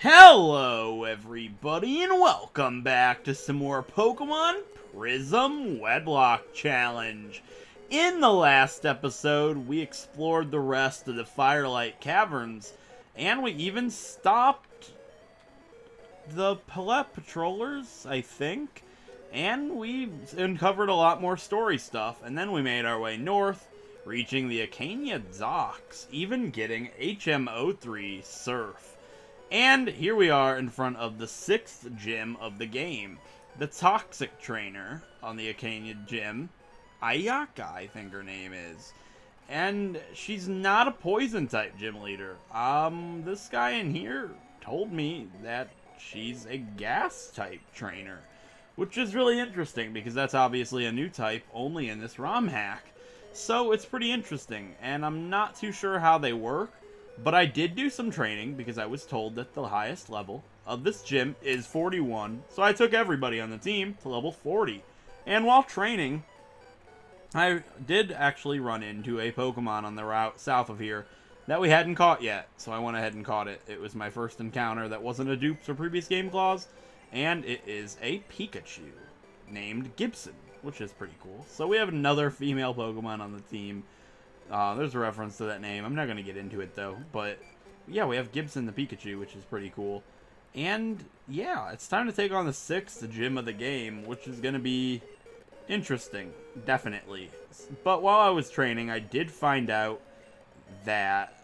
Hello everybody and welcome back to some more Pokemon Prism WEDLOCKE Challenge. In the last episode, we explored the rest of the Firelight Caverns, and we even stopped the Palette Patrollers, I think, and we uncovered a lot more story stuff, and then we made our way north, reaching the Akania docks, even getting HM03 Surf. And here we are in front of the 6th gym of the game, the Toxic Trainer on the Akania gym, AYAKA, I think her name is. And she's not a poison type gym leader. This guy in here told me that she's a gas type trainer, which is really interesting because that's obviously a new type only in this ROM hack. So it's pretty interesting, and I'm not too sure how they work. But I did do some training because I was told that the highest level of this gym is 41. So I took everybody on the team to level 40. And while training, I did actually run into a Pokemon on the route south of here that we hadn't caught yet. So I went ahead and caught it. It was my first encounter that wasn't a dupe for previous game claws. And it is a Pikachu named Gibson, which is pretty cool. So we have another female Pokemon on the team. There's a reference to that name. I'm not going to get into it, though. But, yeah, we have Gibson the Pikachu, which is pretty cool. And, yeah, it's time to take on the 6th gym of the game, which is going to be interesting, definitely. But while I was training, I did find out that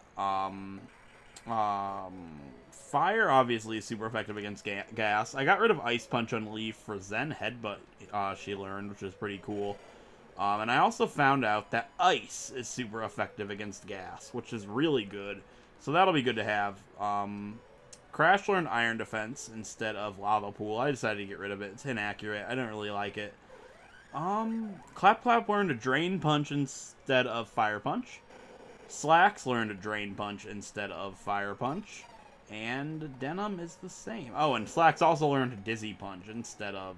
fire, obviously, is super effective against gas. I got rid of Ice Punch on Leaf for Zen Headbutt, she learned, which is pretty cool. And I also found out that Ice is super effective against gas, which is really good. So that'll be good to have. Crash learned Iron Defense instead of Lava Pool. I decided to get rid of it. It's inaccurate. I don't really like it. Clap Clap learned a Drain Punch instead of Fire Punch. Slacks learned a Drain Punch instead of Fire Punch. And Denim is the same. Oh, and Slacks also learned a Dizzy Punch instead of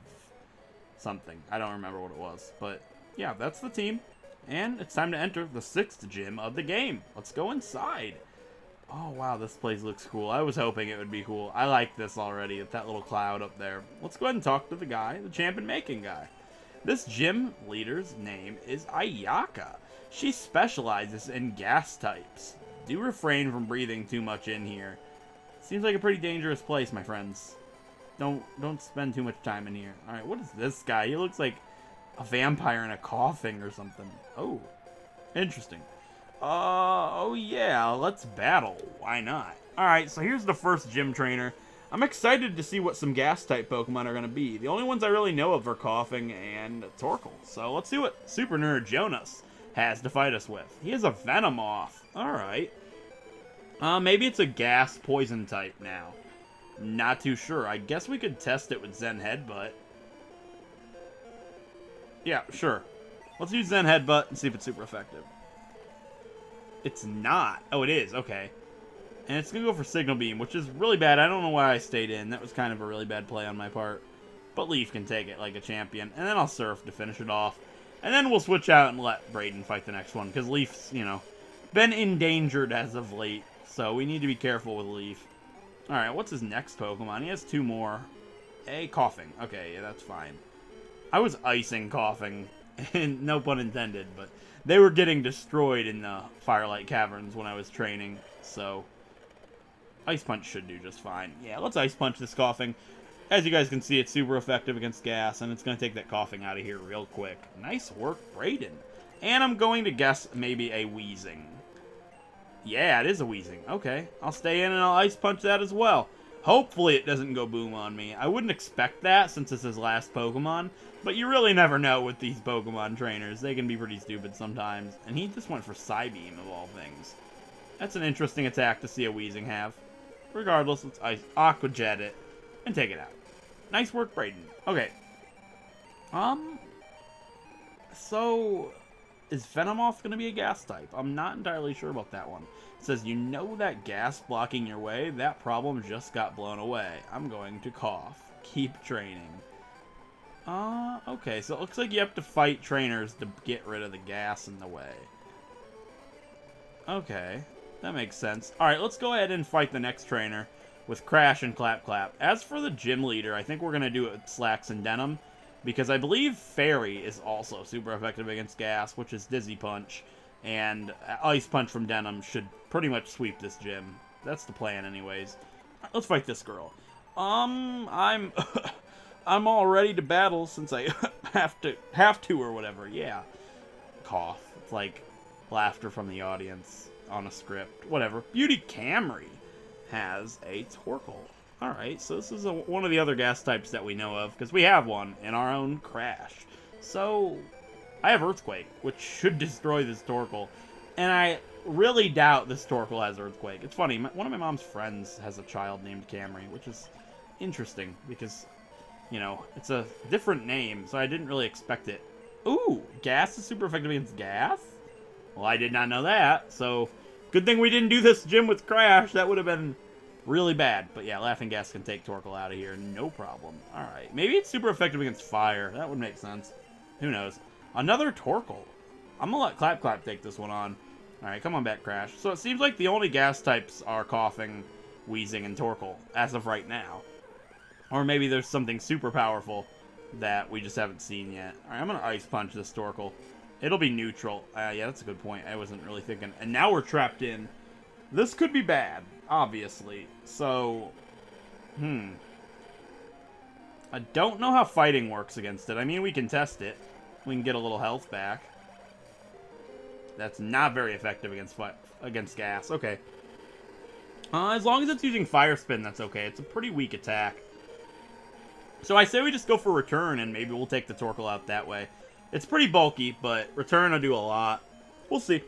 something. I don't remember what it was, but yeah, that's the team. And it's time to enter the 6th gym of the game. Let's go inside. Oh, wow, this place looks cool. I was hoping it would be cool. I like this already, that little cloud up there. Let's go ahead and talk to the guy, the champion-making guy. This gym leader's name is AYAKA. She specializes in gas types. Do refrain from breathing too much in here. Seems like a pretty dangerous place, my friends. Don't spend too much time in here. Alright, what is this guy? He looks like a vampire in a coffin or something. Oh, interesting. Oh yeah, let's battle. Why not? Alright, so here's the first gym trainer. I'm excited to see what some gas-type Pokemon are going to be. The only ones I really know of are Coughing and Torkoal. So let's see what Super Nerd Jonas has to fight us with. He has a Venomoth. Alright. Maybe it's a gas poison type now. Not too sure. I guess we could test it with Zen Headbutt. Yeah, sure. Let's use Zen Headbutt and see if it's super effective. It's not. Oh, it is. Okay. And it's going to go for Signal Beam, which is really bad. I don't know why I stayed in. That was kind of a really bad play on my part. But Leaf can take it like a champion. And then I'll Surf to finish it off. And then we'll switch out and let Brayden fight the next one. Because Leaf's, you know, been endangered as of late. So we need to be careful with Leaf. Alright, what's his next Pokemon? He has 2 more. A Coughing. Okay, yeah, that's fine. I was icing Coughing, and no pun intended, but they were getting destroyed in the Firelight Caverns when I was training, so Ice Punch should do just fine. Yeah, let's Ice Punch this Coughing. As you guys can see, it's super effective against gas, and it's going to take that Coughing out of here real quick. Nice work, Brayden. And I'm going to guess maybe a Wheezing. Yeah, it is a Wheezing. Okay, I'll stay in and I'll Ice Punch that as well. Hopefully it doesn't go boom on me. I wouldn't expect that since it's his last Pokemon, but you really never know with these Pokemon trainers. They can be pretty stupid sometimes. And he just went for Psybeam of all things. That's an interesting attack to see a Wheezing have. Regardless, let's Aqua Jet it and take it out. Nice work, Brayden. Okay. So is Venomoth going to be a gas type? I'm not entirely sure about that one. It says, you know that gas blocking your way? That problem just got blown away. I'm going to cough. Keep training. Okay, so it looks like you have to fight trainers to get rid of the gas in the way. Okay, that makes sense. Alright, let's go ahead and fight the next trainer. with Crash and Clap Clap. As for the gym leader, I think we're going to do it with Slacks and Denim, because I believe Fairy is also super effective against Gas, which is Dizzy Punch, and Ice Punch from Denim should pretty much sweep this gym. That's the plan anyways. Right, let's fight this girl. I'm I'm all ready to battle since I have to or whatever. Yeah. Cough. It's like laughter from the audience on a script. Whatever. Beauty Camry has a Torkoal. Alright, so this is one of the other gas types that we know of, because we have one in our own Crash. So, I have Earthquake, which should destroy this Torkoal. And I really doubt this Torkoal has Earthquake. It's funny, one of my mom's friends has a child named Camry, which is interesting, because, you know, it's a different name, so I didn't really expect it. Ooh, Gas is super effective against Gas? Well, I did not know that, so good thing we didn't do this gym with Crash. That would have been really bad. But yeah, Laughing Gas can take Torkoal out of here, no problem. Alright, maybe it's super effective against Fire. That would make sense. Who knows? Another Torkoal. I'm gonna let Clap Clap take this one on. Alright, come on back, Crash. So it seems like the only gas types are Coughing, Wheezing, and Torkoal, as of right now. Or maybe there's something super powerful that we just haven't seen yet. Alright, I'm gonna Ice Punch this Torkoal. It'll be neutral. Yeah, that's a good point. I wasn't really thinking. And now we're trapped in. This could be bad, obviously. So, I don't know how fighting works against it. I mean, we can test it. We can get a little health back. That's not very effective against Gas. Okay. As long as it's using Fire Spin, that's okay. It's a pretty weak attack. So I say we just go for Return, and maybe we'll take the Torkoal out that way. It's pretty bulky, but Return will do a lot. We'll see.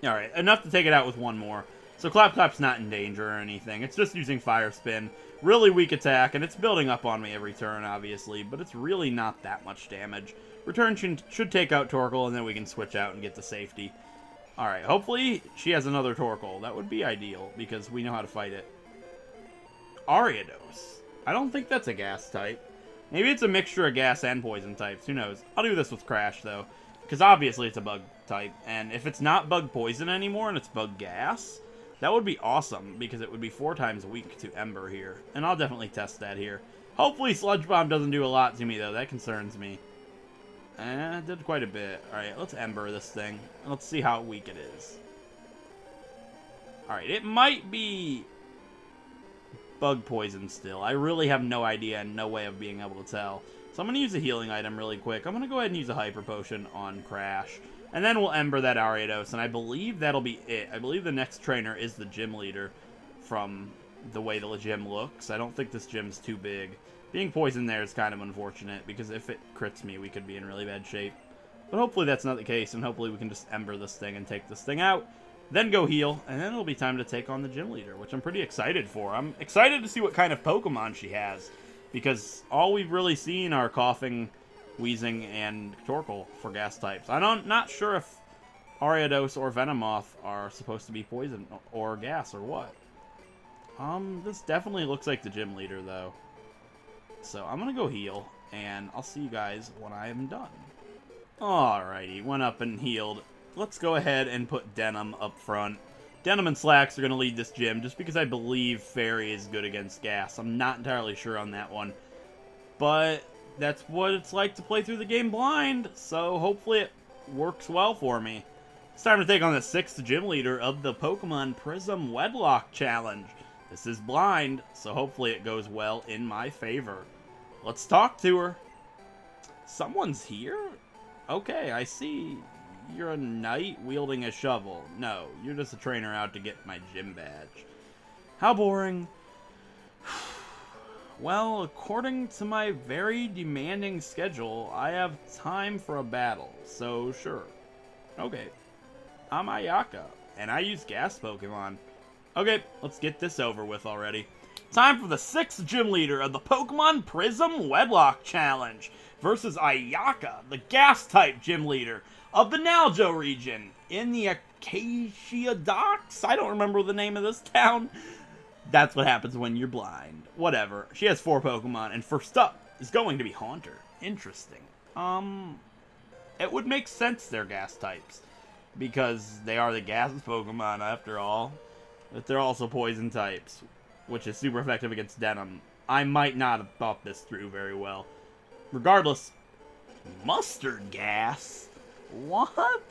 Alright, enough to take it out with one more. So Clap Clap's not in danger or anything. It's just using Fire Spin. Really weak attack, and it's building up on me every turn, obviously, but it's really not that much damage. Return should take out Torkoal, and then we can switch out and get to safety. Alright, hopefully she has another Torkoal. That would be ideal, because we know how to fight it. Ariados. I don't think that's a gas type. Maybe it's a mixture of gas and poison types. Who knows? I'll do this with Crash, though. Because obviously it's a bug type. And if it's not bug poison anymore and it's bug gas, that would be awesome. Because it would be 4 times weak to Ember here. And I'll definitely test that here. Hopefully Sludge Bomb doesn't do a lot to me, though. That concerns me. It did quite a bit. Alright, let's Ember this thing. Let's see how weak it is. Alright, it might be bug poison still. I really have no idea and no way of being able to tell. So I'm going to use a healing item really quick. I'm going to go ahead and use a Hyper Potion on Crash. And then we'll Ember that Ariados, and I believe that'll be it. I believe the next trainer is the gym leader from the way the gym looks. I don't think this gym's too big. Being poisoned there is kind of unfortunate, because if it crits me, we could be in really bad shape. But hopefully that's not the case, and hopefully we can just Ember this thing and take this thing out. Then go heal, and then it'll be time to take on the gym leader, which I'm pretty excited for. I'm excited to see what kind of Pokemon she has, because all we've really seen are Coughing, Wheezing, and Torkoal for gas types. I'm not sure if Ariados or Venomoth are supposed to be poison or gas or what. This definitely looks like the gym leader, though. So I'm gonna go heal, and I'll see you guys when I am done. Alrighty, went up and healed. Let's go ahead and put Denim up front. Denim and Slacks are going to lead this gym, just because I believe Fairy is good against Gas. I'm not entirely sure on that one. But that's what it's like to play through the game blind, so hopefully it works well for me. It's time to take on the 6th gym leader of the Pokemon Prism WEDLOCKE Challenge. This is blind, so hopefully it goes well in my favor. Let's talk to her. Someone's here? Okay, I see. You're a knight wielding a shovel. No, you're just a trainer out to get my gym badge. How boring. Well, according to my very demanding schedule, I have time for a battle, so sure. Okay. I'm AYAKA, and I use gas Pokemon. Okay, let's get this over with already. Time for the 6th gym leader of the Pokemon Prism WEDLOCKE Challenge versus AYAKA, the gas-type gym leader of the NALJO region in the Acacia Docks? I don't remember the name of this town. That's what happens when you're blind. Whatever. She has 4 Pokemon, and first up is going to be Haunter. Interesting. It would make sense they're gas types, because they are the gas Pokemon after all. But they're also poison types, which is super effective against Denim. I might not have thought this through very well. Regardless, mustard gas? What?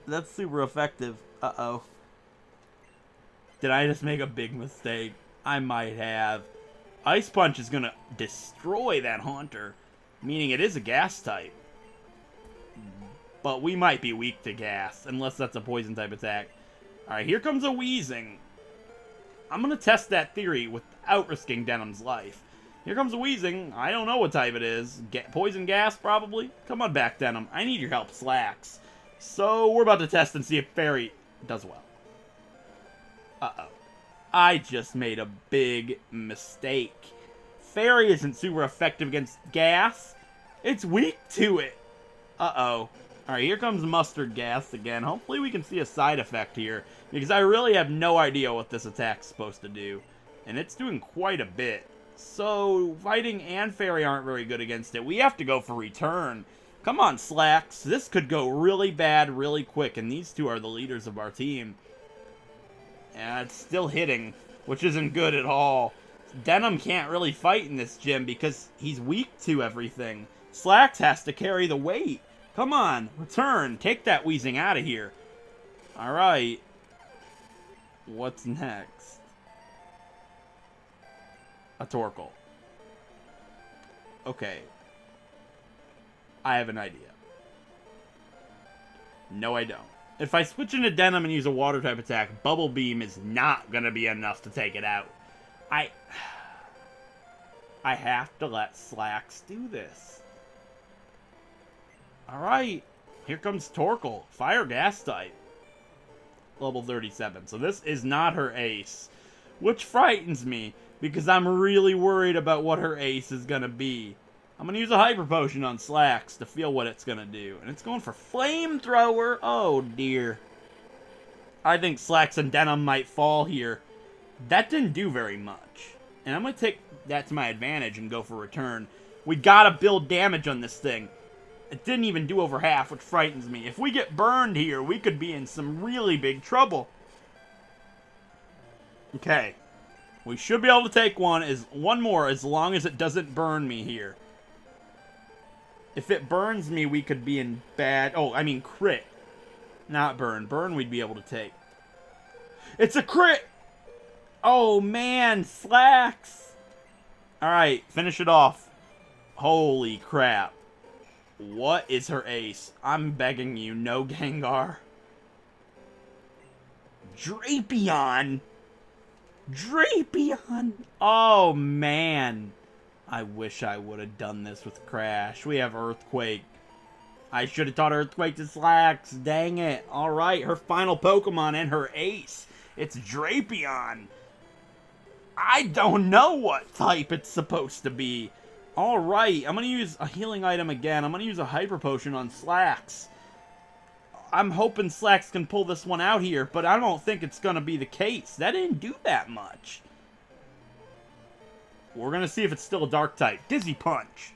That's super effective. Uh-oh. Did I just make a big mistake? I might have. Ice Punch is going to destroy that Haunter, meaning it is a gas type. But we might be weak to gas, unless that's a poison type attack. Alright, here comes a Wheezing. I'm going to test that theory without risking Denim's life. Here comes a Wheezing. I don't know what type it is. Poison gas, probably? Come on back, Denim. I need your help, Slacks. So, we're about to test and see if Fairy does well. Uh-oh. I just made a big mistake. Fairy isn't super effective against gas. It's weak to it. Uh-oh. Alright, here comes Mustard Gas again. Hopefully we can see a side effect here, because I really have no idea what this attack's supposed to do. And it's doing quite a bit. So, Fighting and Fairy aren't very good against it. We have to go for Return. Come on, Slacks. This could go really bad really quick, and these two are the leaders of our team. And it's still hitting, which isn't good at all. Denim can't really fight in this gym because he's weak to everything. Slacks has to carry the weight. Come on, Return. Take that Wheezing out of here. Alright. What's next? A Torkoal. Okay. I have an idea. No, I don't. If I switch into Denim and use a water type attack, Bubble Beam is not going to be enough to take it out. I have to let Slacks do this. Alright. Here comes Torkoal. Fire Gas type. Level 37. So this is not her ace. Which frightens me, because I'm really worried about what her ace is going to be. I'm going to use a Hyper Potion on Slacks to feel what it's going to do. And it's going for Flamethrower. Oh, dear. I think Slacks and Denim might fall here. That didn't do very much. And I'm going to take that to my advantage and go for Return. We got to build damage on this thing. It didn't even do over half, which frightens me. If we get burned here, we could be in some really big trouble. Okay. We should be able to take one more as long as it doesn't burn me here. If it burns me, we could be in bad... Oh, I mean crit. Not burn. Burn we'd be able to take. It's a crit! Oh, man. Slacks. Alright, finish it off. Holy crap. What is her ace? I'm begging you, no Gengar. Drapion! Drapion! Oh, man. I wish I would have done this with Crash. We have Earthquake. I should have taught Earthquake to Slacks. Dang it. Alright, her final Pokemon and her ace. It's Drapion. I don't know what type it's supposed to be. Alright, I'm going to use a healing item again. I'm going to use a Hyper Potion on Slacks. I'm hoping Slacks can pull this one out here, but I don't think it's going to be the case. That didn't do that much. We're going to see if it's still a Dark type. Dizzy Punch.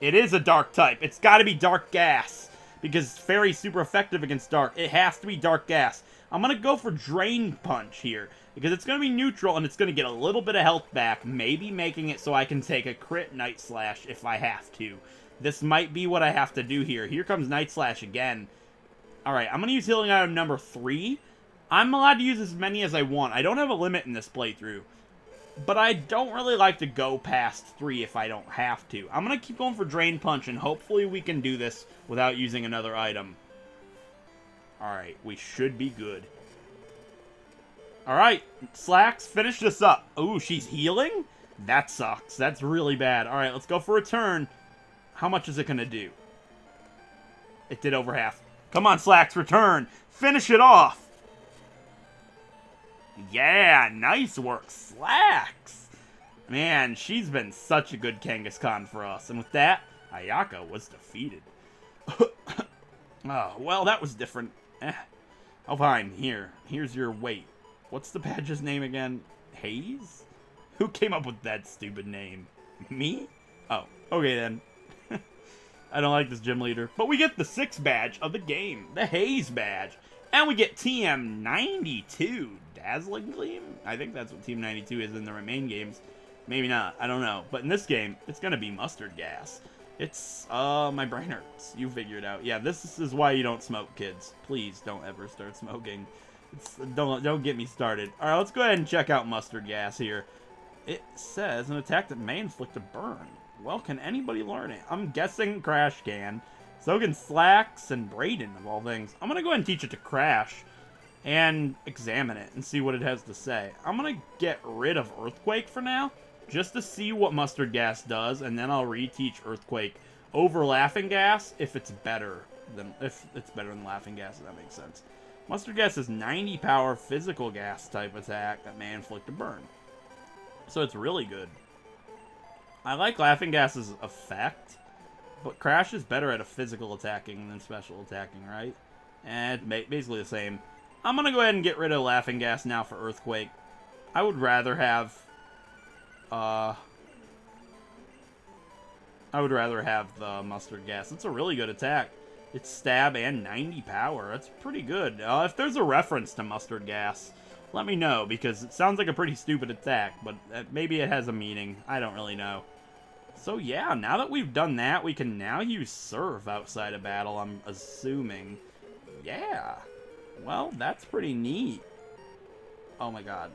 It is a Dark type. It's got to be Dark Gas, because Fairy's super effective against Dark. It has to be Dark Gas. I'm going to go for Drain Punch here, because it's going to be neutral, and it's going to get a little bit of health back, maybe making it so I can take a crit Night Slash if I have to. This might be what I have to do here. Here comes Night Slash again. Alright, I'm going to use healing item number 3. I'm allowed to use as many as I want. I don't have a limit in this playthrough. But I don't really like to go past 3 if I don't have to. I'm going to keep going for Drain Punch, and hopefully we can do this without using another item. Alright, we should be good. Alright, Slacks, finish this up. Ooh, she's healing? That sucks. That's really bad. Alright, let's go for Return. How much is it going to do? It did over half. Come on, Slacks, Return. Finish it off. Yeah, nice work, Slacks. Man, she's been such a good Kangaskhan for us. And with that, AYAKA was defeated. Oh, well, that was different. Oh, fine. Here's your weight. What's the badge's name again? Hayes? Who came up with that stupid name? Me? Oh, okay then. I don't like this gym leader. But we get the 6th badge of the game. The Hayes badge. And we get TM92, Dazzling Gleam? I think that's what Team 92 is in the main games. Maybe not, I don't know. But in this game, it's gonna be Mustard Gas. It's, my brain hurts. You figure it out. Yeah, this is why you don't smoke, kids. Please don't ever start smoking. Don't get me started. Alright, let's go ahead and check out Mustard Gas here. It says an attack that may inflict a burn. Well, can anybody learn it? I'm guessing Crash can. So can Slacks and Brayden, of all things. I'm going to go ahead and teach it to Crash and examine it and see what it has to say. I'm going to get rid of Earthquake for now, just to see what Mustard Gas does, and then I'll reteach Earthquake over Laughing Gas if it's better than Laughing Gas, if that makes sense. Mustard Gas is 90 power physical gas type attack that may inflict a burn. So it's really good. I like Laughing Gas's effect, but Crash is better at a physical attacking than special attacking, right? And basically the same. I'm going to go ahead and get rid of Laughing Gas now for Earthquake. I would rather have the Mustard Gas. It's a really good attack. It's stab and 90 power. That's pretty good. If there's a reference to Mustard Gas, let me know, because it sounds like a pretty stupid attack, but maybe it has a meaning. I don't really know. So yeah, now that we've done that, we can now use Surf outside of battle, I'm assuming. Yeah. Well, that's pretty neat. Oh my god.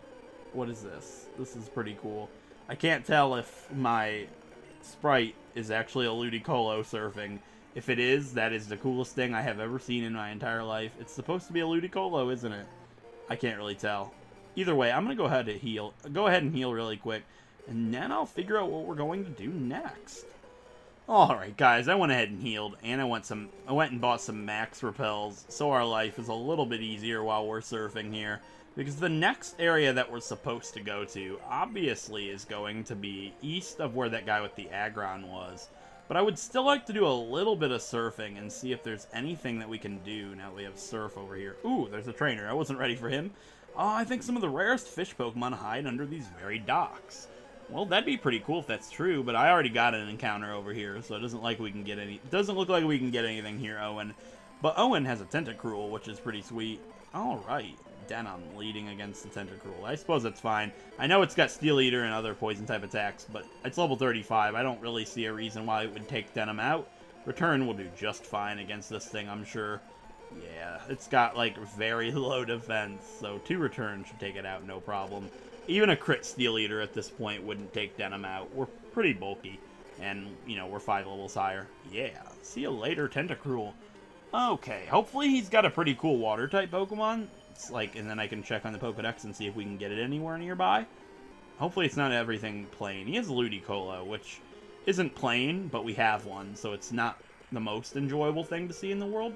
What is this? This is pretty cool. I can't tell if my sprite is actually a Ludicolo surfing. If it is, that is the coolest thing I have ever seen in my entire life. It's supposed to be a Ludicolo, isn't it? I can't really tell. Either way, I'm going to go ahead and heal. Go ahead and heal really quick, and then I'll figure out what we're going to do next. Alright guys, I went ahead and healed, and I went and bought some max repels, so our life is a little bit easier while we're surfing here. Because the next area that we're supposed to go to, obviously, is going to be east of where that guy with the Aggron was. But I would still like to do a little bit of surfing and see if there's anything that we can do now that we have Surf over here. Ooh, there's a trainer. I wasn't ready for him. I think some of the rarest fish Pokemon hide under these very docks. Well, that'd be pretty cool if that's true, but I already got an encounter over here, so it doesn't look like we can get anything here, Owen. But Owen has a Tentacruel, which is pretty sweet. Alright. Denon leading against the Tentacruel. I suppose that's fine. I know it's got Steel Eater and other poison type attacks, but it's level 35. I don't really see a reason why it would take Denim out. Return will do just fine against this thing, I'm sure. Yeah, it's got like very low defense, so 2 returns should take it out no problem. Even a crit Steel Eater at this point wouldn't take Denim out. We're pretty bulky, and you know, we're 5 levels higher. Yeah, see you later, Tentacruel. Okay, hopefully he's got a pretty cool water type Pokemon. It's like, and then I can check on the Pokedex and see if we can get it anywhere nearby. Hopefully it's not everything plain. He has Ludicolo, which isn't plain, but we have one, so it's not the most enjoyable thing to see in the world.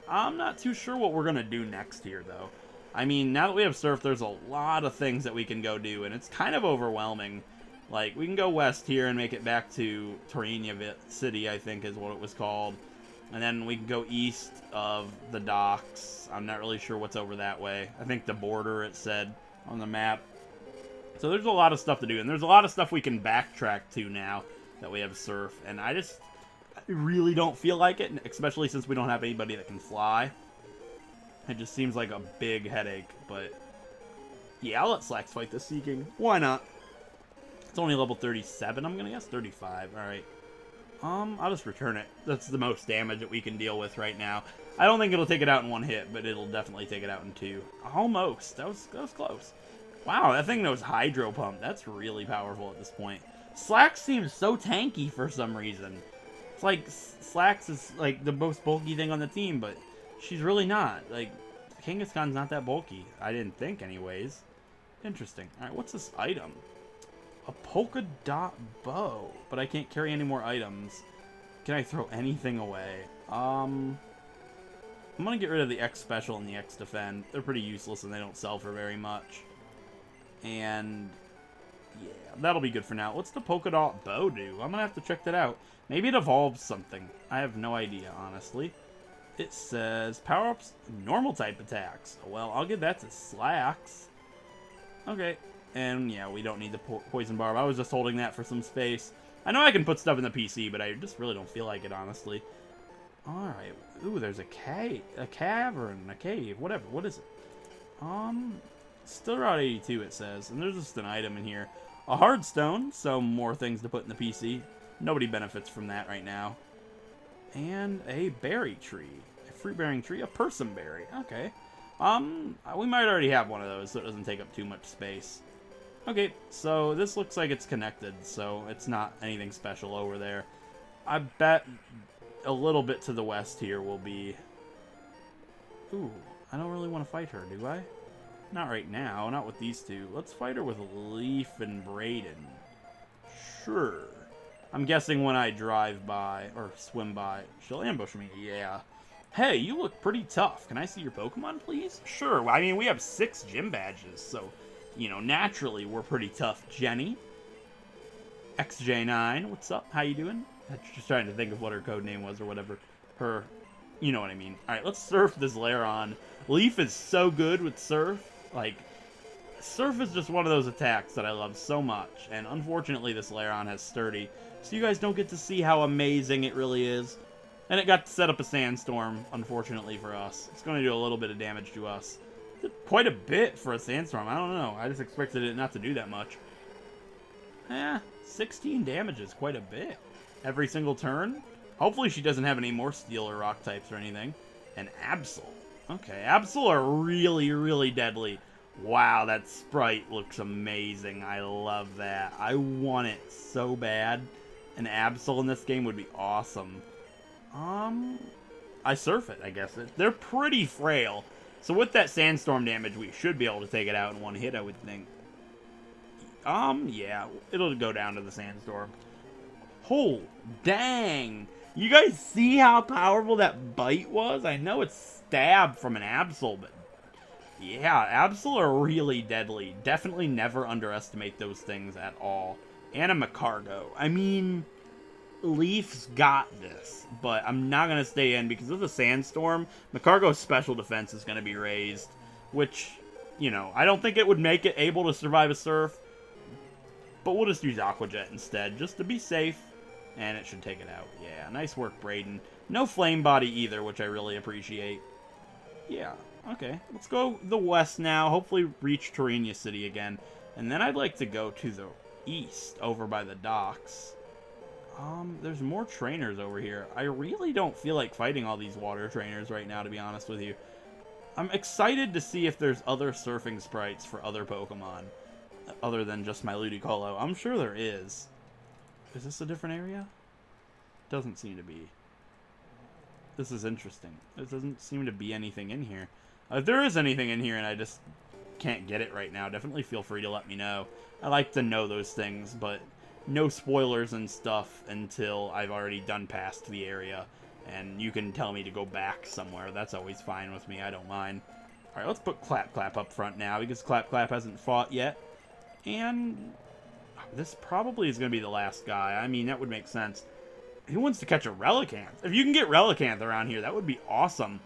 I'm not too sure what we're going to do next here, though. I mean, now that we have Surf, there's a lot of things that we can go do, and it's kind of overwhelming. Like, we can go west here and make it back to Torenia City, I think is what it was called. And then we can go east of the docks. I'm not really sure what's over that way. I think the border, it said on the map. So there's a lot of stuff to do. And there's a lot of stuff we can backtrack to now that we have Surf. And I really don't feel like it, especially since we don't have anybody that can fly. It just seems like a big headache. But yeah, I'll let Slacks fight this Seeking. Why not? It's only level 37, I'm going to guess. 35, alright. I'll just return it. That's the most damage that we can deal with right now. I don't think it'll take it out in 1 hit, but it'll definitely take it out in 2. Almost. That was close. Wow, that thing knows Hydro Pump. That's really powerful at this point. Slacks seems so tanky for some reason. It's like Slacks is like the most bulky thing on the team, but she's really not. Like, Kangaskhan's not that bulky. I didn't think anyways. Interesting. Alright, what's this item? A polka dot bow, but I can't carry any more items. Can I throw anything away? I'm gonna get rid of the X Special and the X Defend. They're pretty useless and they don't sell for very much. And yeah, that'll be good for now. What's the polka dot bow do? I'm gonna have to check that out. Maybe it evolves something. I have no idea, honestly. It says power-ups normal type attacks. Well, I'll give that to Slacks. Okay. And yeah, we don't need the Poison Barb. I was just holding that for some space. I know I can put stuff in the PC, but I just really don't feel like it, honestly. Alright. Ooh, there's a cave. A cavern. A cave. Whatever. What is it? Still Route 82, it says. And there's just an item in here. A hard stone, so more things to put in the PC. Nobody benefits from that right now. And a berry tree. A fruit-bearing tree. A persimberry. Okay. We might already have one of those, so it doesn't take up too much space. Okay, so this looks like it's connected, so it's not anything special over there. I bet a little bit to the west here will be... Ooh, I don't really want to fight her, do I? Not right now, not with these two. Let's fight her with Leaf and Braden. Sure. I'm guessing when I drive by, or swim by, she'll ambush me, yeah. Hey, you look pretty tough. Can I see your Pokemon, please? Sure, I mean, we have 6 gym badges, so, you know, naturally we're pretty tough. Jenny. XJ9, what's up? How you doing? I'm just trying to think of what her code name was or whatever. Her, you know what I mean. Alright, let's surf this Lairon. Leaf is so good with surf. Like, surf is just one of those attacks that I love so much. And unfortunately, this Lairon has sturdy. So you guys don't get to see how amazing it really is. And it got to set up a sandstorm, unfortunately for us. It's going to do a little bit of damage to us. Did quite a bit for a sandstorm. I don't know. I just expected it not to do that much. 16 damage is quite a bit. Every single turn. Hopefully she doesn't have any more steel or rock types or anything. And Absol. Okay, Absol are really, really deadly. Wow, that sprite looks amazing. I love that. I want it so bad. An Absol in this game would be awesome. I surf it, I guess. They're pretty frail. So with that sandstorm damage, we should be able to take it out in one hit, I would think. Yeah, it'll go down to the sandstorm. Oh, dang. You guys see how powerful that bite was? I know it's stab from an Absol, but yeah, Absol are really deadly. Definitely never underestimate those things at all. And a Macargo. I mean, Leaf's got this, but I'm not going to stay in because of the sandstorm. Macargo's special defense is going to be raised, which, you know, I don't think it would make it able to survive a surf, but we'll just use Aqua Jet instead, just to be safe, and it should take it out. Yeah, nice work, Braden. No Flame Body either, which I really appreciate. Yeah, okay. Let's go the west now, hopefully reach Terenia City again, and then I'd like to go to the east, over by the docks. There's more trainers over here. I really don't feel like fighting all these water trainers right now, to be honest with you. I'm excited to see if there's other surfing sprites for other Pokemon, other than just my Ludicolo. I'm sure there is. Is this a different area? Doesn't seem to be. This is interesting. There doesn't seem to be anything in here. If there is anything in here and I just can't get it right now, definitely feel free to let me know. I like to know those things, but no spoilers and stuff until I've already done past the area. And you can tell me to go back somewhere. That's always fine with me. I don't mind. Alright, let's put Clap Clap up front now, because Clap Clap hasn't fought yet. And this probably is going to be the last guy. I mean, that would make sense. Who wants to catch a Relicanth? If you can get Relicanth around here, that would be awesome.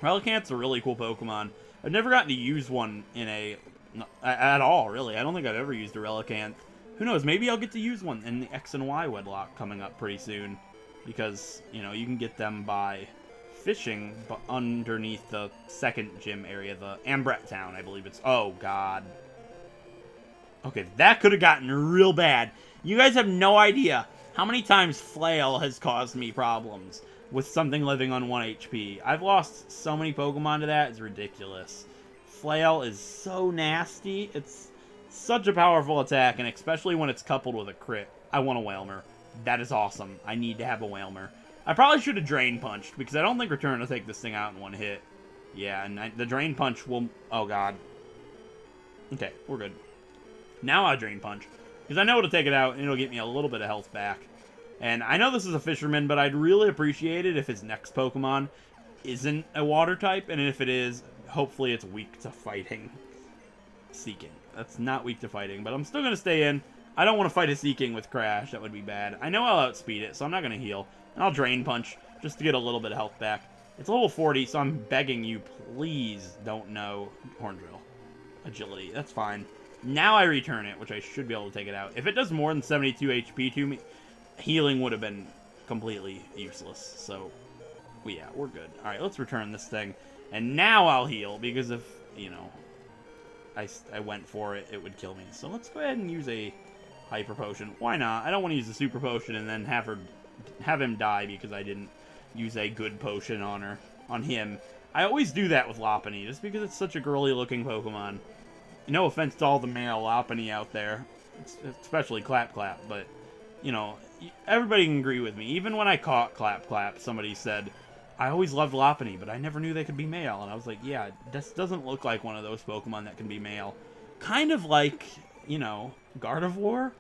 Relicanth's a really cool Pokemon. I've never gotten to use one in at all, really. I don't think I've ever used a Relicanth. Who knows, maybe I'll get to use one in the X and Y wedlock coming up pretty soon. Because, you know, you can get them by fishing underneath the second gym area, the Ambret Town, I believe it's. Oh, God. Okay, that could have gotten real bad. You guys have no idea how many times Flail has caused me problems with something living on 1 HP. I've lost so many Pokemon to that, it's ridiculous. Flail is so nasty. It's such a powerful attack, and especially when it's coupled with a crit. I want a Whalmer. That is awesome. I need to have a Whalmer. I probably should have Drain Punched, because I don't think Return will take this thing out in one hit. Yeah, and the Drain Punch will... Oh, God. Okay, we're good. Now I'll Drain Punch, because I know it'll take it out, and it'll get me a little bit of health back. And I know this is a fisherman, but I'd really appreciate it if his next Pokemon isn't a water type, and if it is, hopefully it's weak to fighting. Seeking. That's not weak to fighting, but I'm still going to stay in. I don't want to fight a Seeking with Crash. That would be bad. I know I'll outspeed it, so I'm not going to heal. And I'll Drain Punch, just to get a little bit of health back. It's level 40, so I'm begging you, please don't know Horn Drill. Agility. That's fine. Now I return it, which I should be able to take it out. If it does more than 72 HP to me, healing would have been completely useless. So, yeah, we're good. Alright, let's return this thing. And now I'll heal, because if, you know, I went for it, it would kill me. So let's go ahead and use a Hyper Potion. Why not? I don't want to use a Super Potion and then have him die because I didn't use a good potion on him. I always do that with Lopunny, just because it's such a girly-looking Pokemon. No offense to all the male Lopunny out there, especially Clap Clap, but, you know, everybody can agree with me. Even when I caught Clap Clap, somebody said, I always loved Lopunny, but I never knew they could be male. And I was like, yeah, this doesn't look like one of those Pokemon that can be male. Kind of like, you know, Gardevoir,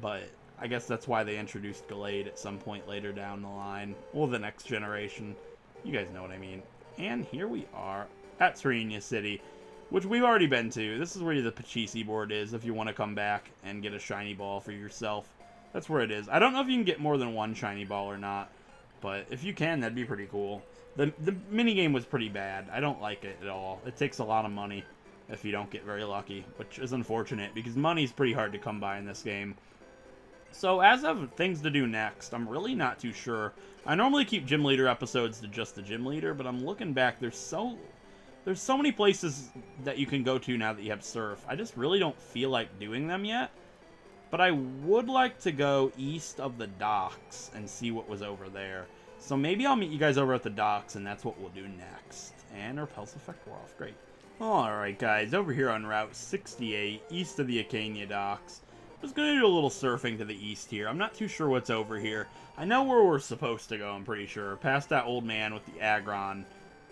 but I guess that's why they introduced Gallade at some point later down the line. Well, the next generation. You guys know what I mean. And here we are at Serenia City, which we've already been to. This is where the Pachisi board is if you want to come back and get a shiny ball for yourself. That's where it is. I don't know if you can get more than one shiny ball or not, but if you can, that'd be pretty cool. The minigame was pretty bad. I don't like it at all. It takes a lot of money if you don't get very lucky, which is unfortunate because money's pretty hard to come by in this game. So as of things to do next, I'm really not too sure. I normally keep gym leader episodes to just the gym leader, but I'm looking back, there's so many places that you can go to now that you have Surf. I just really don't feel like doing them yet. But I would like to go east of the docks and see what was over there. So maybe I'll meet you guys over at the docks, and that's what we'll do next. And our Repulse Effect wore off. Great. Alright guys, over here on Route 68, east of the Acania docks. I'm just going to do a little surfing to the east here. I'm not too sure what's over here. I know where we're supposed to go, I'm pretty sure. Past that old man with the Aggron.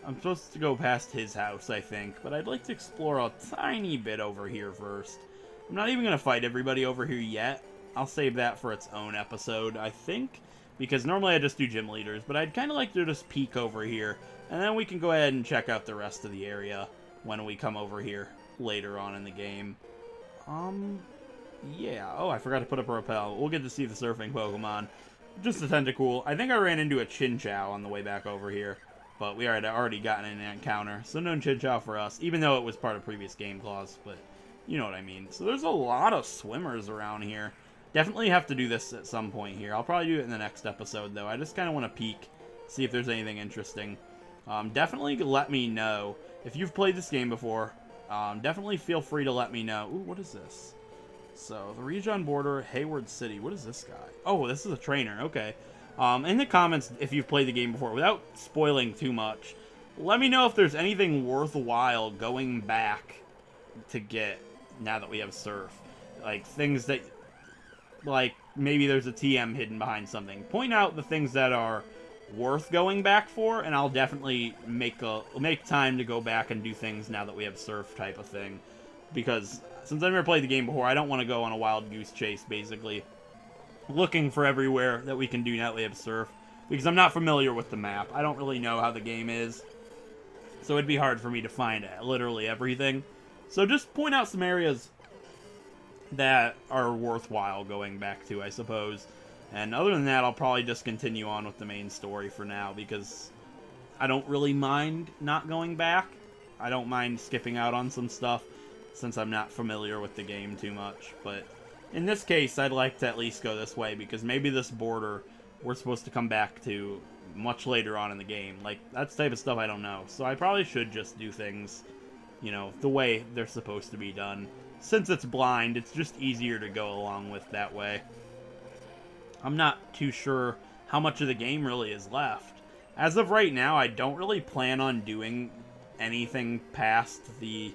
I'm supposed to go past his house, I think. But I'd like to explore a tiny bit over here first. I'm not even going to fight everybody over here yet. I'll save that for its own episode, I think. Because normally I just do gym leaders. But I'd kind of like to just peek over here. And then we can go ahead and check out the rest of the area when we come over here later on in the game. Yeah. Oh, I forgot to put up a repel. We'll get to see the surfing Pokemon. Just a Tentacool. I think I ran into a Chinchou on the way back over here. But we had already gotten an encounter. So no Chinchou for us. Even though it was part of previous game clause. But you know what I mean. So there's a lot of swimmers around here. Definitely have to do this at some point here. I'll probably do it in the next episode, though. I just kind of want to peek, see if there's anything interesting. Definitely let me know. If you've played this game before, definitely feel free to let me know. Ooh, what is this? So, the Region border, Hayward City. What is this guy? Oh, this is a trainer. Okay. In the comments, if you've played the game before, without spoiling too much, let me know if there's anything worthwhile going back to get now that we have Surf. Like, things that, like, maybe there's a TM hidden behind something. Point out the things that are worth going back for, and I'll definitely make time to go back and do things now that we have Surf type of thing. Because since I've never played the game before, I don't want to go on a wild goose chase, basically. Looking for everywhere that we can do now that we have Surf. Because I'm not familiar with the map. I don't really know how the game is. So it'd be hard for me to find literally everything. So just point out some areas that are worthwhile going back to, I suppose. And other than that, I'll probably just continue on with the main story for now, because I don't really mind not going back. I don't mind skipping out on some stuff, since I'm not familiar with the game too much. But in this case, I'd like to at least go this way, because maybe this border we're supposed to come back to much later on in the game. Like, that's the type of stuff I don't know. So I probably should just do things, you know, the way they're supposed to be done. Since it's blind, it's just easier to go along with that way. I'm not too sure how much of the game really is left. As of right now, I don't really plan on doing anything past the...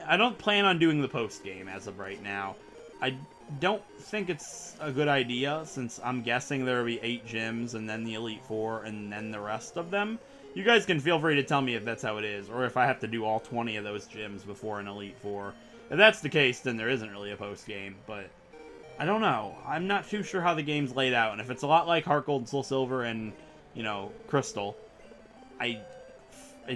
I don't plan on doing the post-game as of right now. I don't think it's a good idea, since I'm guessing there will be 8 gyms, and then the Elite Four, and then the rest of them. You guys can feel free to tell me if that's how it is, or if I have to do all 20 of those gyms before an Elite Four. If that's the case, then there isn't really a post-game, but I don't know. I'm not too sure how the game's laid out, and if it's a lot like Heart Gold, Soul Silver, and, you know, Crystal, I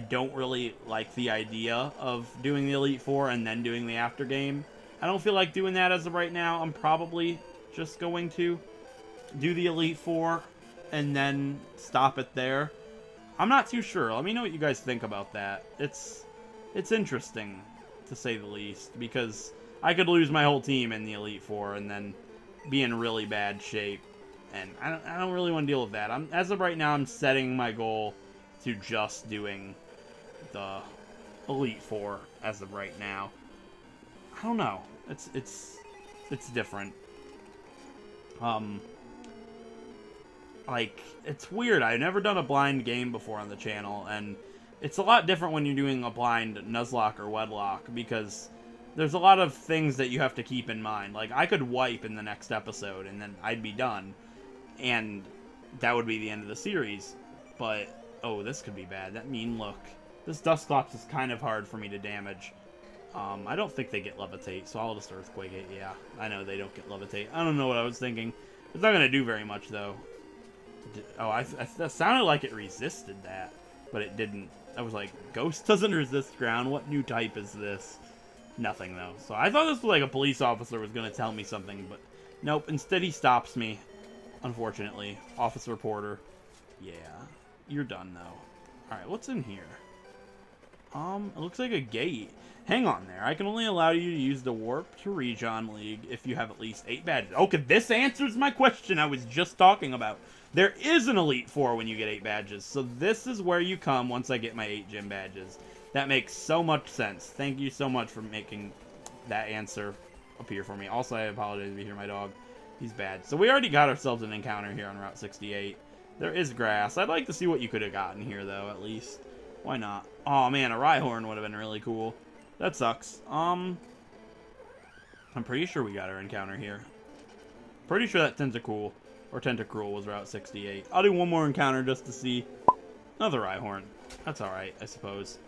don't really like the idea of doing the Elite Four and then doing the after game. I don't feel like doing that as of right now. I'm probably just going to do the Elite Four and then stop it there. I'm not too sure. Let me know what you guys think about that. It's interesting, to say the least, because I could lose my whole team in the Elite Four and then be in really bad shape, and I don't really want to deal with that. As of right now, I'm setting my goal to just doing the Elite Four as of right now. I don't know. It's different. Like, it's weird. I've never done a blind game before on the channel, and it's a lot different when you're doing a blind Nuzlocke or Wedlock, because there's a lot of things that you have to keep in mind. Like, I could wipe in the next episode, and then I'd be done, and that would be the end of the series. But, oh, this could be bad. That mean look. This Dusclops is kind of hard for me to damage. I don't think they get Levitate, so I'll just Earthquake it. Yeah, I know they don't get Levitate. I don't know what I was thinking. It's not going to do very much, though. Oh, that sounded like it resisted that, but it didn't. I was like, Ghost doesn't resist ground? What new type is this? Nothing, though. So I thought this was like a police officer was going to tell me something, but nope. Instead, he stops me, unfortunately. Officer Porter. Yeah, you're done, though. Alright, what's in here? It looks like a gate. Hang on there. I can only allow you to use the Warp to Region League if you have at least 8 badges. Okay, this answers my question I was just talking about. There is an Elite Four when you get 8 badges, so this is where you come once I get my 8 gym badges. That makes so much sense. Thank you so much for making that answer appear for me. Also, I apologize if you hear my dog. He's bad. So we already got ourselves an encounter here on Route 68. There is grass. I'd like to see what you could have gotten here, though, at least. Why not? Oh, man, a Rhyhorn would have been really cool. That sucks. I'm pretty sure we got our encounter here. Pretty sure that Tentacruel or Tentacruel was Route 68. I'll do one more encounter just to see. Another Rhyhorn. That's alright, I suppose.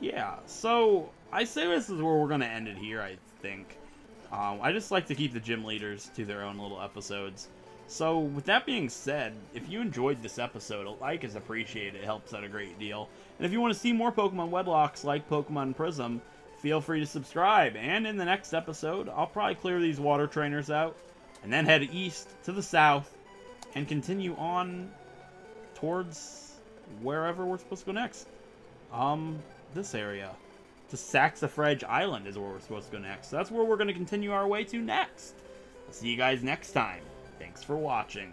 Yeah, so I say this is where we're going to end it here, I think. I just like to keep the gym leaders to their own little episodes. So, with that being said, if you enjoyed this episode, a like is appreciated. It helps out a great deal. And if you want to see more Pokemon Wedlocks like Pokemon Prism, feel free to subscribe. And in the next episode, I'll probably clear these water trainers out, and then head east to the south, and continue on towards wherever we're supposed to go next. This area. To Saxifrage Island is where we're supposed to go next. So that's where we're going to continue our way to next. I'll see you guys next time. Thanks for watching.